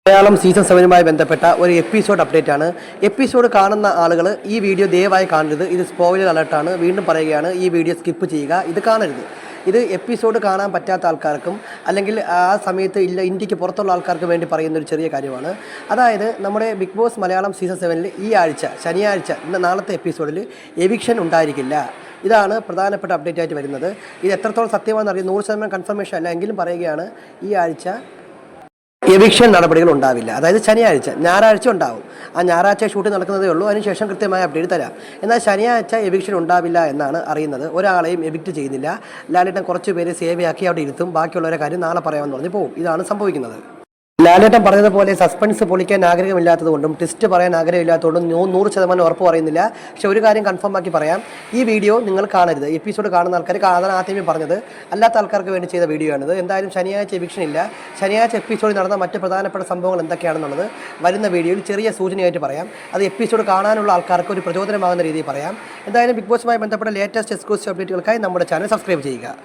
Malayalam season 7മായി ബന്ധപ്പെട്ട ഒരു episode update ആണ്. എപ്പിസോഡ് കാണുന്ന ആളുകൾ ഈ വീഡിയോ ദയവായി കാണരുത്. ഇത് സ്പോയിലർ അലർട്ടാണ്. വീണ്ടും പറയുകയാണ്, ഈ വീഡിയോ സ്കിപ്പ് ചെയ്യുക, ഇത് കാണരുത്. ഇത് എപ്പിസോഡ് കാണാൻ പറ്റാത്ത ആൾക്കാർക്കും അല്ലെങ്കിൽ ആ സമയത്ത് ഇന്ത്യക്ക് പുറത്തുള്ള ആൾക്കാർക്ക് വേണ്ടി പറയുന്ന ഒരു ചെറിയ കാര്യമാണ്. അതായത് നമ്മുടെ ബിഗ് ബോസ് മലയാളം സീസൺ 7ൽ ഈ ആഴ്ച ശനിയാഴ്ച നാളത്തെ എപ്പിസോഡിൽ എവിക്ഷൻ ഉണ്ടായിരിക്കില്ല. ഇതാണ് പ്രധാനപ്പെട്ട അപ്ഡേറ്റ് ആയിട്ട് വരുന്നത്. ഇത് എത്രത്തോളം സത്യമാണെന്ന് അറിയാം, 100% കൺഫർമേഷൻ അല്ല എങ്കിലും പറയുകയാണ്, ഈ ആഴ്ച എവിക്ഷൻ നടപടികൾ ഉണ്ടാവില്ല. അതായത് ഞായറാഴ്ച ഉണ്ടാവും. ആ ഞായറാഴ്ച ഷൂട്ട് നടക്കുന്നതേ ഉള്ളൂ. അതിനുശേഷം കൃത്യമായ അപ്ഡേറ്റ് തരാം. എന്നാൽ ശനിയാഴ്ച എവിക്ഷൻ ഉണ്ടാവില്ല എന്നാണ് അറിയുന്നത്. ഒരാളെയും എവിക്റ്റ് ചെയ്യുന്നില്ല. ലാലേട്ടൻ കുറച്ച് പേര് സേവയാക്കി അവിടെ ഇരുത്തും. ബാക്കിയുള്ളവരെ കാര്യം നാളെ പറയാമെന്ന് പറഞ്ഞ് പോകും. ഇതാണ് സംഭവിക്കുന്നത്. ലാലേട്ടൻ പറഞ്ഞതുപോലെ സസ്പെൻസ് പൊളിക്കാൻ ആഗ്രഹമില്ലാത്തതുകൊണ്ടും ട്വിസ്റ്റ് പറയാൻ ആഗ്രഹമില്ലാത്തതുകൊണ്ടും 100% ഉറപ്പ് പറയുന്നില്ല. പക്ഷെ ഒരു കാര്യം കൺഫേം ആക്കി പറയാം, ഈ വീഡിയോ നിങ്ങൾ കാണരുത്. എപ്പിസോഡ് കാണുന്ന ആൾക്കാർ കാണാൻ ആദ്യമേ പറഞ്ഞത്, അല്ലാത്ത ആൾക്കാർക്ക് വേണ്ടി ചെയ്ത വീഡിയോ ആണിത്. എന്തായാലും ശനിയാഴ്ച എവിക്ഷൻ ഇല്ല. ശനിയാഴ്ച എപ്പിസോഡിൽ നടന്ന മറ്റ് പ്രധാനപ്പെട്ട സംഭവങ്ങൾ എന്തൊക്കെയാണെന്നുള്ളത് വരുന്ന വീഡിയോയിൽ ചെറിയ സൂചനയായിട്ട് പറയാം. അത് എപ്പിസോഡ് കാണാനുള്ള ആൾക്കാർക്ക് ഒരു പ്രചോദനമാകുന്ന രീതിയിൽ പറയാം. എന്തായാലും ബിഗ് ബോസുമായി ബന്ധപ്പെട്ട ലേറ്റസ്റ്റ് എക്സ്ക്ലൂസീവ് അപ്ഡേറ്റുകൾക്കായി നമ്മുടെ ചാനൽ സബ്സ്ക്രൈബ് ചെയ്യുക.